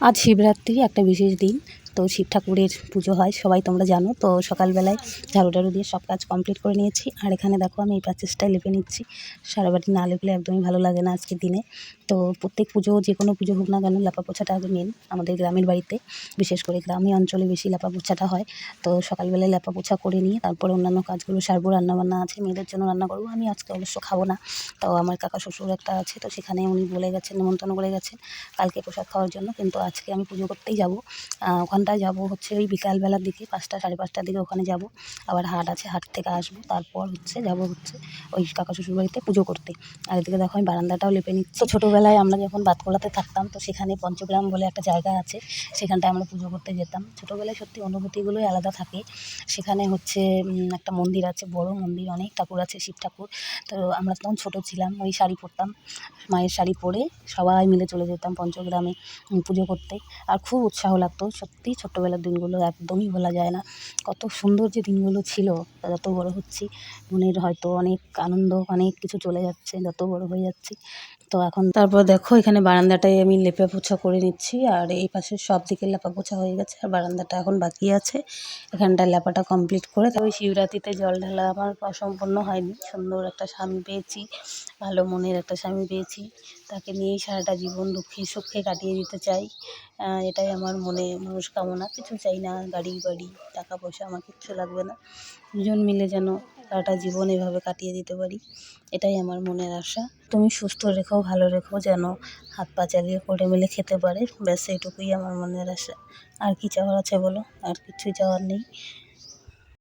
আজ শিবরাত্রি, একটা বিশেষ দিন। তো শিব ঠাকুরের পুজো হয়, সবাই তোমরা জানো। তো সকালবেলায় ঝাড়ু টাড়ু দিয়ে সব কাজ কমপ্লিট করে নিয়েছি। আর এখানে দেখো আমি এই প্যাচেসটাই লেপে নিচ্ছি। সারা বাড়ি না লেপলে একদমই ভালো লাগে না আজকের দিনে। তো প্রত্যেক পুজো, যে কোনো পুজো হোক না কেন, লেপা পোছাটা আগে মেন আমাদের গ্রামের বাড়িতে। বিশেষ করে গ্রামীণ অঞ্চলে বেশি লেপা পোছাটা হয়। তো সকালবেলায় লেপা পোছা করে নিয়ে তারপরে অন্যান্য কাজগুলো সারবো। রান্নাবান্না আছে, মেয়েদের জন্য রান্না করবো। আমি আজকে অবশ্য খাবো না। তো আমার কাকা শ্বশুর একটা আছে, তো সেখানে উনি বলে গেছেন, নিমন্ত্রণ করে গেছেন কালকে প্রসাদ খাওয়ার জন্য। কিন্তু আজকে আমি পুজো করতেই যাব। ওখানটায় যাব হচ্ছে ওই বিকালবেলার দিকে, 5টা সাড়ে 5টার দিকে ওখানে যাব। আবার হাট আছে, হাট থেকে আসবো, তারপর যাব ওই কাকা শ্বশুর বাড়িতে পুজো করতে। আর এদিকে দেখো আমি বারান্দাটাও লেপে নিচ্ছি। তো ছোটোবেলায় আমরা যখন বাতকোলাতে থাকতাম, তো সেখানে পঞ্চগ্রাম বলে একটা জায়গা আছে, সেখানটায় আমরা পুজো করতে যেতাম। ছোটোবেলায় সত্যি অনুভূতিগুলোই আলাদা থাকে। সেখানে হচ্ছে একটা মন্দির আছে, বড় মন্দির, অনেক ঠাকুর আছে, শিব ঠাকুর। তো আমরা তখন ছোটো ছিলাম, ওই শাড়ি পরতাম, মায়ের শাড়ি পরে সবাই মিলে চলে যেতাম পঞ্চগ্রামে পুজো করতে। আর খুব উৎসাহ লাগতো। সত্যি ছোট্টবেলার দিনগুলো একদমই ভোলা যায় না। কত সুন্দর যে দিনগুলো ছিল। যত বড় হচ্ছি মনের হয়তো অনেক আনন্দ, অনেক কিছু চলে যাচ্ছে যত বড় হয়ে যাচ্ছি। তো এখন তারপর দেখো এখানে বারান্দাটায় আমি লেপা পোছা করে নিচ্ছি। আর এই পাশে সব দিকে লেপা পোছা হয়ে গেছে, আর বারান্দাটা এখন বাকি আছে। এখানটায় লেপাটা কমপ্লিট করে ওই শিবরাত্রিতে জল ঢালা আমার অসম্পূর্ণ হয়নি। সুন্দর একটা স্বামী পেয়েছি, ভালো মনের একটা স্বামী পেয়েছি। তাকে নিয়েই সারাটা জীবন দুঃখে সুখে কাটিয়ে দিতে চাই। এটাই আমার মনে মনস্কামনা। কিছু চাই না, গাড়ি বাড়ি টাকা পয়সা আমার কিচ্ছু লাগবে না। দুজন মিলে যেন সারাটা জীবন এভাবে কাটিয়ে দিতে পারি, এটাই আমার মনের আশা। তুমি সুস্থ রেখো, ভালো রেখো, যেন হাত পা চালিয়ে করে মিলে খেতে পারে, ব্যাস এইটুকুই আমার মনের আশা। আর কি চাওয়ার আছে বলো? আর কিছুই চাওয়ার নেই।